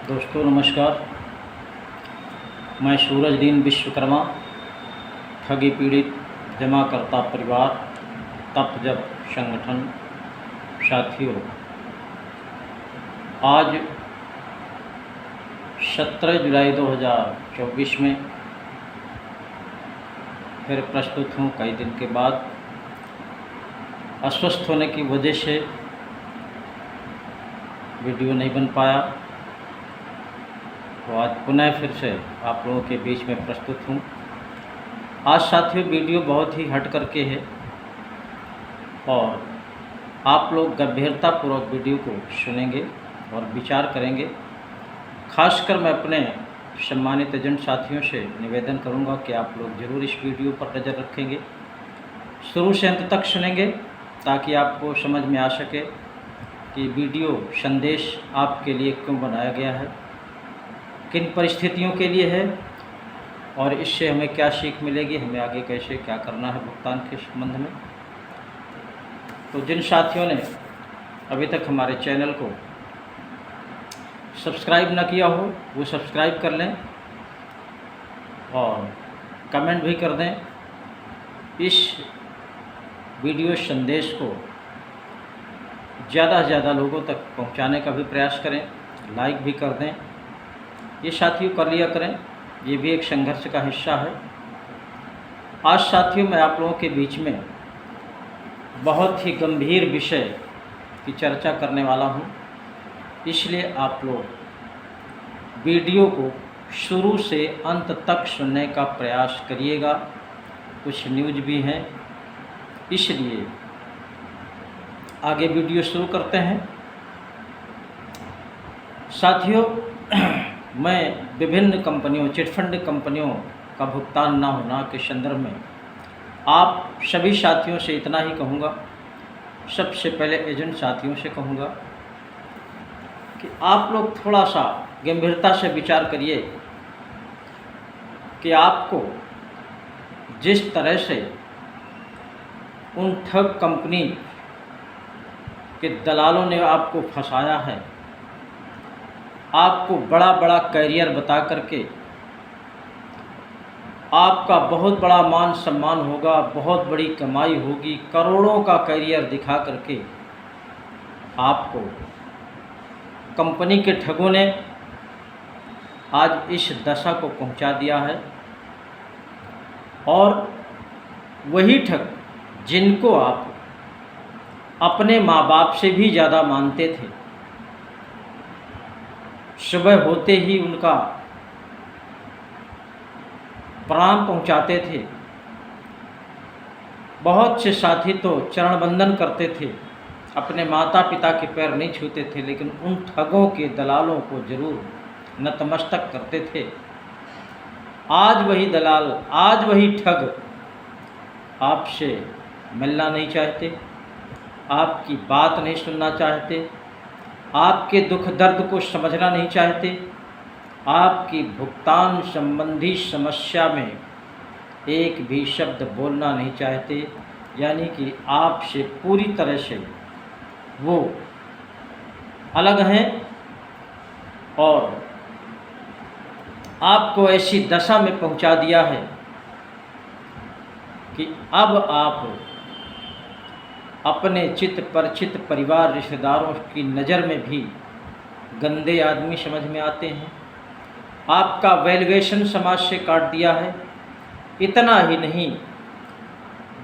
दोस्तों नमस्कार। मैं सूरजदीन विश्वकर्मा, ठगी पीड़ित जमाकर्ता परिवार तप जप संगठन। साथियों, आज 17 जुलाई 2024 में फिर प्रस्तुत हूँ। कई दिन के बाद अस्वस्थ होने की वजह से वीडियो नहीं बन पाया, तो आज पुनः फिर से आप लोगों के बीच में प्रस्तुत हूँ। आज साथियों वीडियो बहुत ही हट करके है और आप लोग गंभीरतापूर्वक वीडियो को सुनेंगे और विचार करेंगे। खासकर मैं अपने सम्मानित एजेंट साथियों से निवेदन करूंगा कि आप लोग ज़रूर इस वीडियो पर नज़र रखेंगे, शुरू से अंत तक सुनेंगे, ताकि आपको समझ में आ सके कि वीडियो संदेश आपके लिए क्यों बनाया गया है, किन परिस्थितियों के लिए है और इससे हमें क्या सीख मिलेगी, हमें आगे कैसे क्या करना है भुगतान के संबंध में। तो जिन साथियों ने अभी तक हमारे चैनल को सब्सक्राइब ना किया हो वो सब्सक्राइब कर लें और कमेंट भी कर दें। इस वीडियो संदेश को ज़्यादा से ज़्यादा लोगों तक पहुंचाने का भी प्रयास करें, लाइक भी कर दें। ये साथियों कर लिया करें, ये भी एक संघर्ष का हिस्सा है। आज साथियों मैं आप लोगों के बीच में बहुत ही गंभीर विषय की चर्चा करने वाला हूँ, इसलिए आप लोग वीडियो को शुरू से अंत तक सुनने का प्रयास करिएगा। कुछ न्यूज़ भी हैं, इसलिए आगे वीडियो शुरू करते हैं। साथियों, मैं विभिन्न कंपनियों, चिटफंड कंपनियों का भुगतान ना होना के संदर्भ में आप सभी साथियों से इतना ही कहूँगा। सबसे पहले एजेंट साथियों से कहूँगा कि आप लोग थोड़ा सा गंभीरता से विचार करिए कि आपको जिस तरह से उन ठग कंपनी के दलालों ने आपको फंसाया है, आपको बड़ा बड़ा कैरियर बता करके आपका बहुत बड़ा मान सम्मान होगा, बहुत बड़ी कमाई होगी, करोड़ों का कैरियर दिखा करके आपको कंपनी के ठगों ने आज इस दशा को पहुंचा दिया है। और वही ठग जिनको आप अपने माँ बाप से भी ज़्यादा मानते थे, सुबह होते ही उनका प्रणाम पहुंचाते थे। बहुत से साथी तो चरण वंदन करते थे, अपने माता पिता के पैर नहीं छूते थे, लेकिन उन ठगों के दलालों को जरूर नतमस्तक करते थे। आज वही दलाल, आज वही ठग आपसे मिलना नहीं चाहते, आपकी बात नहीं सुनना चाहते, आपके दुख दर्द को समझना नहीं चाहते, आपकी भुगतान संबंधी समस्या में एक भी शब्द बोलना नहीं चाहते। यानी कि आपसे पूरी तरह से वो अलग हैं और आपको ऐसी दशा में पहुंचा दिया है कि अब आप अपने चित परिचित परिवार रिश्तेदारों की नज़र में भी गंदे आदमी समझ में आते हैं। आपका वैल्यूएशन समाज से काट दिया है। इतना ही नहीं,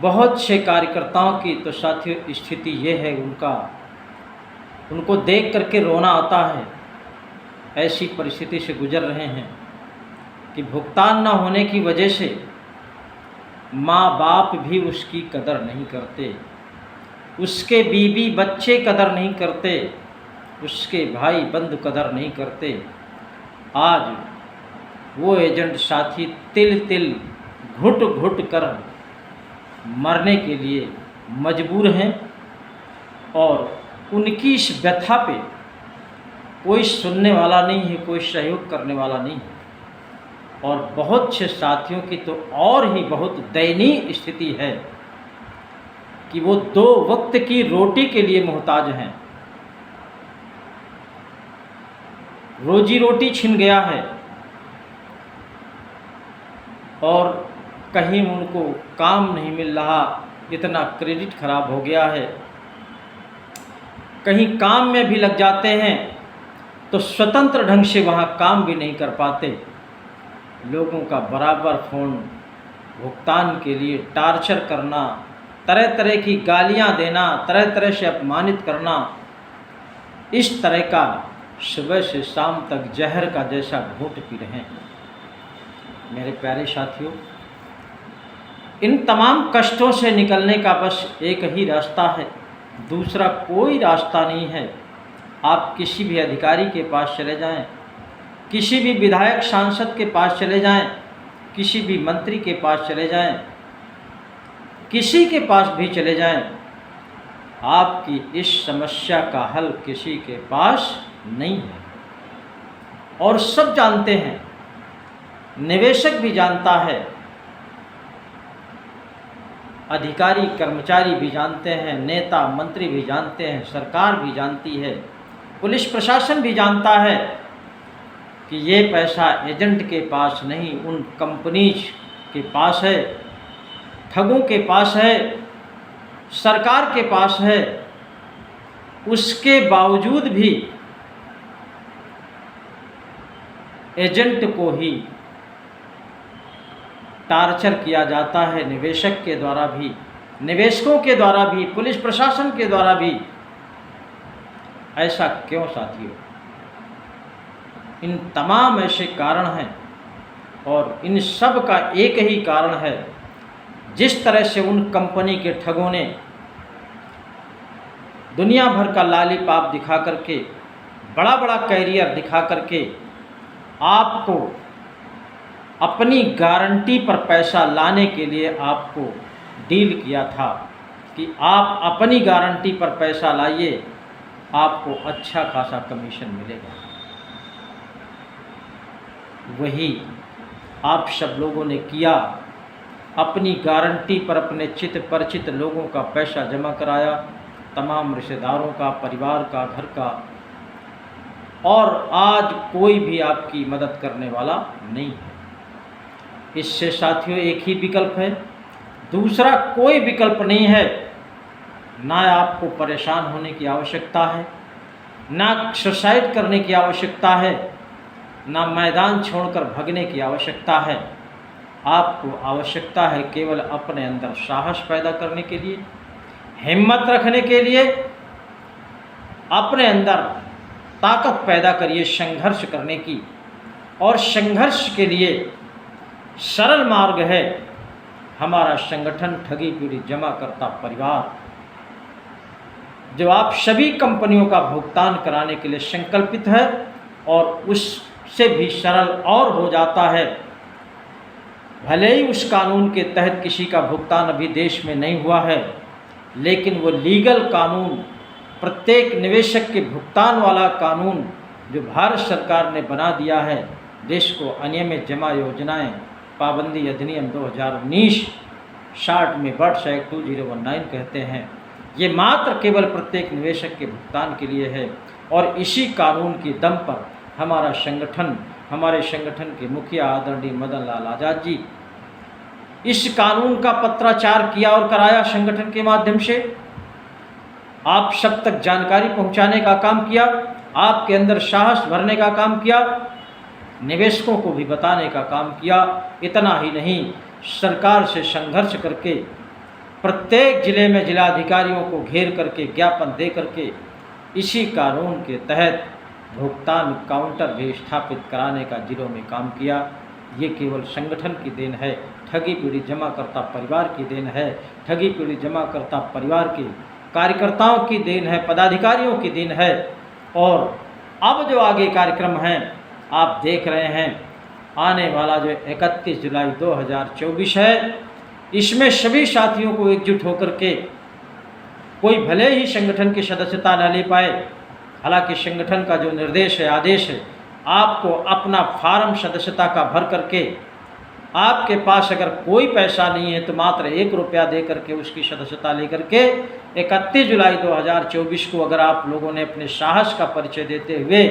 बहुत से कार्यकर्ताओं की तो साथियों स्थिति ये है, उनको देख करके रोना आता है। ऐसी परिस्थिति से गुजर रहे हैं कि भुगतान न होने की वजह से माँ बाप भी उसकी कदर नहीं करते, उसके बीवी बच्चे कदर नहीं करते, उसके भाई बंधु कदर नहीं करते। आज वो एजेंट साथी तिल तिल घुट घुट कर मरने के लिए मजबूर हैं और उनकी इस व्यथा पे कोई सुनने वाला नहीं है, कोई सहयोग करने वाला नहीं है। और बहुत से साथियों की तो और ही बहुत दयनीय स्थिति है कि वो 2 वक्त की रोटी के लिए मोहताज हैं। रोजी रोटी छिन गया है और कहीं उनको काम नहीं मिल रहा, इतना क्रेडिट खराब हो गया है। कहीं काम में भी लग जाते हैं तो स्वतंत्र ढंग से वहाँ काम भी नहीं कर पाते। लोगों का बराबर फ़ोन भुगतान के लिए टार्चर करना, तरह तरह की गालियाँ देना, तरह तरह से अपमानित करना, इस तरह का सुबह से शाम तक जहर का जैसा घूंट पी रहे हैं। मेरे प्यारे साथियों, इन तमाम कष्टों से निकलने का बस एक ही रास्ता है, दूसरा कोई रास्ता नहीं है। आप किसी भी अधिकारी के पास चले जाएं, किसी भी विधायक सांसद के पास चले जाएं, किसी भी मंत्री के पास चले जाएं, किसी के पास भी चले जाएं, आपकी इस समस्या का हल किसी के पास नहीं है। और सब जानते हैं, निवेशक भी जानता है, अधिकारी कर्मचारी भी जानते हैं, नेता मंत्री भी जानते हैं, सरकार भी जानती है, पुलिस प्रशासन भी जानता है कि ये पैसा एजेंट के पास नहीं, उन कंपनीज के पास है, ठगों के पास है, सरकार के पास है। उसके बावजूद भी एजेंट को ही टार्चर किया जाता है, निवेशक के द्वारा भी, निवेशकों के द्वारा भी, पुलिस प्रशासन के द्वारा भी। ऐसा क्यों साथियों? इन तमाम ऐसे कारण हैं और इन सब का एक ही कारण है, जिस तरह से उन कंपनी के ठगों ने दुनिया भर का लॉलीपॉप दिखा करके, बड़ा बड़ा कैरियर दिखा करके आपको अपनी गारंटी पर पैसा लाने के लिए आपको डील किया था कि आप अपनी गारंटी पर पैसा लाइए, आपको अच्छा खासा कमीशन मिलेगा। वही आप सब लोगों ने किया, अपनी गारंटी पर अपने चित परिचित लोगों का पैसा जमा कराया, तमाम रिश्तेदारों का, परिवार का, घर का, और आज कोई भी आपकी मदद करने वाला नहीं है। इससे साथियों एक ही विकल्प है, दूसरा कोई विकल्प नहीं है। ना आपको परेशान होने की आवश्यकता है, ना सुसाइड करने की आवश्यकता है, ना मैदान छोड़कर भागने की आवश्यकता है। आपको आवश्यकता है केवल अपने अंदर साहस पैदा करने के लिए, हिम्मत रखने के लिए, अपने अंदर ताकत पैदा करिए संघर्ष करने की। और संघर्ष के लिए सरल मार्ग है हमारा संगठन ठगी पीड़ित जमा करता परिवार, जो आप सभी कंपनियों का भुगतान कराने के लिए संकल्पित है, और उससे भी सरल और हो जाता है। भले ही उस कानून के तहत किसी का भुगतान अभी देश में नहीं हुआ है, लेकिन वो लीगल कानून, प्रत्येक निवेशक के भुगतान वाला कानून जो भारत सरकार ने बना दिया है, देश को अनियमित जमा योजनाएं पाबंदी अधिनियम 2019 60 में बर्ड्स एक्ट 2019 कहते हैं, ये मात्र केवल प्रत्येक निवेशक के भुगतान के लिए है। और इसी कानून के दम पर हमारा संगठन, हमारे संगठन के मुखिया आदरणीय मदन लाल आज़ाद जी इस कानून का पत्राचार किया और कराया, संगठन के माध्यम से आप सब तक जानकारी पहुंचाने का काम किया, आपके अंदर साहस भरने का काम किया, निवेशकों को भी बताने का काम किया। इतना ही नहीं, सरकार से संघर्ष करके प्रत्येक ज़िले में जिलाधिकारियों को घेर करके ज्ञापन दे करके इसी कानून के तहत भुगतान काउंटर भी स्थापित कराने का जिलों में काम किया। ये केवल संगठन की देन है, ठगी पीड़ित जमाकर्ता परिवार की देन है, ठगी पीड़ित जमाकर्ता परिवार के कार्यकर्ताओं की देन है, पदाधिकारियों की देन है। और अब जो आगे कार्यक्रम हैं आप देख रहे हैं, आने वाला जो 31 जुलाई 2024 है, इसमें सभी साथियों को एकजुट होकर के, कोई भले ही संगठन की सदस्यता न ले पाए, हालांकि संगठन का जो निर्देश है, आदेश है, आपको अपना फार्म सदस्यता का भर करके, आपके पास अगर कोई पैसा नहीं है तो मात्र 1 रुपया दे करके उसकी सदस्यता लेकर के 31 जुलाई 2024 को अगर आप लोगों ने अपने साहस का परिचय देते हुए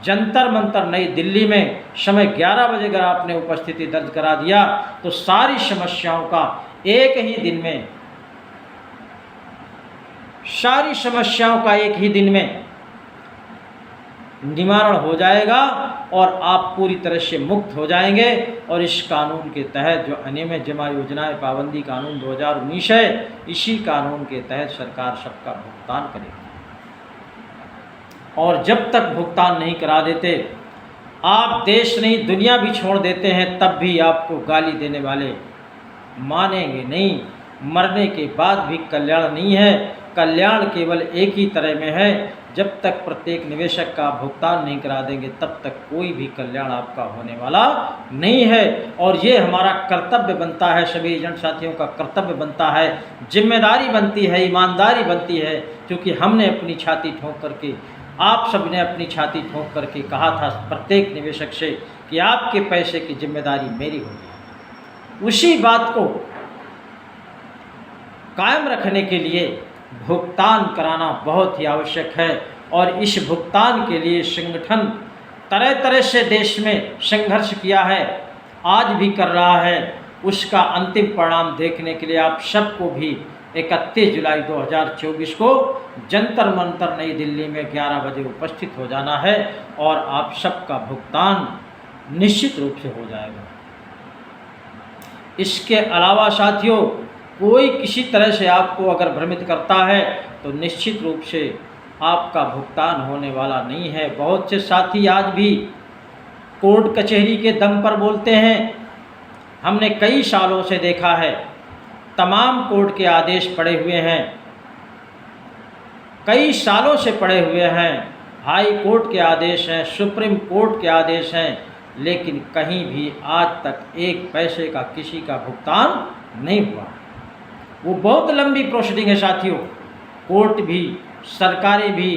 जंतर मंतर नई दिल्ली में समय 11 बजे अगर आपने उपस्थिति दर्ज करा दिया तो सारी समस्याओं का एक ही दिन में निवारण हो जाएगा और आप पूरी तरह से मुक्त हो जाएंगे। और इस कानून के तहत जो अनियमित जमा योजनाएं पाबंदी कानून 2019 है, इसी कानून के तहत सरकार सबका भुगतान करेगी। और जब तक भुगतान नहीं करा देते, आप देश नहीं दुनिया भी छोड़ देते हैं, तब भी आपको गाली देने वाले मानेंगे नहीं। मरने के बाद भी कल्याण नहीं है। कल्याण केवल एक ही तरह में है, जब तक प्रत्येक निवेशक का भुगतान नहीं करा देंगे तब तक कोई भी कल्याण आपका होने वाला नहीं है। और ये हमारा कर्तव्य बनता है, सभी एजेंट साथियों का कर्तव्य बनता है, जिम्मेदारी बनती है, ईमानदारी बनती है, क्योंकि हमने अपनी छाती ठोक करके, आप सब ने अपनी छाती ठोक करके कहा था प्रत्येक निवेशक से कि आपके पैसे की जिम्मेदारी मेरी होगी। उसी बात को कायम रखने के लिए भुगतान कराना बहुत ही आवश्यक है। और इस भुगतान के लिए संगठन तरह तरह से देश में संघर्ष किया है, आज भी कर रहा है। उसका अंतिम परिणाम देखने के लिए आप सबको भी 31 जुलाई 2024 को जंतर मंतर नई दिल्ली में 11 बजे उपस्थित हो जाना है और आप सबका भुगतान निश्चित रूप से हो जाएगा। इसके अलावा साथियों, कोई किसी तरह से आपको अगर भ्रमित करता है तो निश्चित रूप से आपका भुगतान होने वाला नहीं है। बहुत से साथी आज भी कोर्ट कचहरी के दम पर बोलते हैं। हमने कई सालों से देखा है, तमाम कोर्ट के आदेश पड़े हुए हैं, कई सालों से पड़े हुए हैं, हाई कोर्ट के आदेश हैं, सुप्रीम कोर्ट के आदेश हैं, लेकिन कहीं भी आज तक एक पैसे का किसी का भुगतान नहीं हुआ। वो बहुत लंबी प्रोसीडिंग है साथियों। कोर्ट भी, सरकारें भी,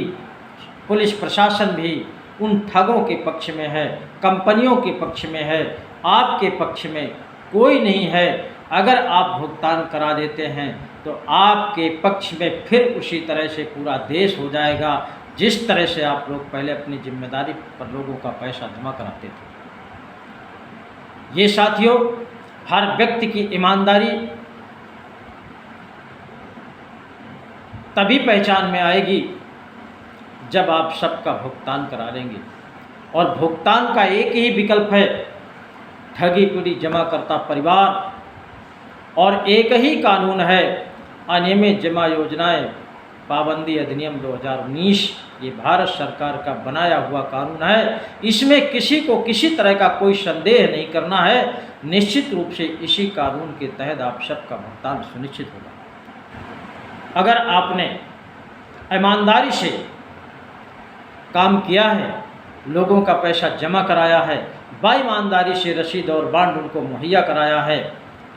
पुलिस प्रशासन भी उन ठगों के पक्ष में है, कंपनियों के पक्ष में है, आपके पक्ष में कोई नहीं है। अगर आप भुगतान करा देते हैं तो आपके पक्ष में फिर उसी तरह से पूरा देश हो जाएगा, जिस तरह से आप लोग पहले अपनी जिम्मेदारी पर लोगों का पैसा जमा कराते थे। ये साथियों, हर व्यक्ति की ईमानदारी तभी पहचान में आएगी जब आप सबका भुगतान करा लेंगे। और भुगतान का एक ही विकल्प है, ठगी पूरी जमा करता परिवार, और एक ही कानून है, अनियमित जमा योजनाएं पाबंदी अधिनियम 2019। ये भारत सरकार का बनाया हुआ कानून है, इसमें किसी को किसी तरह का कोई संदेह नहीं करना है। निश्चित रूप से इसी कानून के तहत आप सबका भुगतान सुनिश्चित होगा। अगर आपने ईमानदारी से काम किया है, लोगों का पैसा जमा कराया है, बाईमानदारी से रसीद और बांड उनको मुहैया कराया है,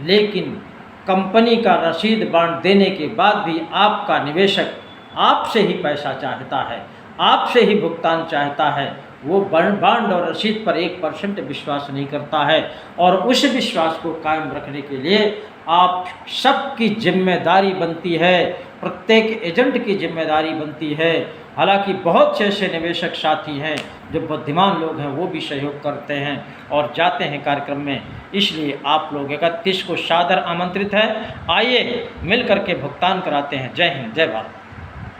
लेकिन कंपनी का रसीद बांड देने के बाद भी आपका निवेशक आपसे ही पैसा चाहता है, आपसे ही भुगतान चाहता है, वो बांड और रसीद पर 1% विश्वास नहीं करता है। और उस विश्वास को कायम रखने के लिए आप सबकी जिम्मेदारी बनती है, प्रत्येक एजेंट की जिम्मेदारी बनती है। हालांकि बहुत से ऐसे निवेशक साथी हैं जो बुद्धिमान लोग हैं, वो भी सहयोग करते हैं और जाते हैं कार्यक्रम में। इसलिए आप लोग 31 को सादर आमंत्रित हैं, आइए मिल करके भुगतान कराते हैं। जय हिंद, जय भारत।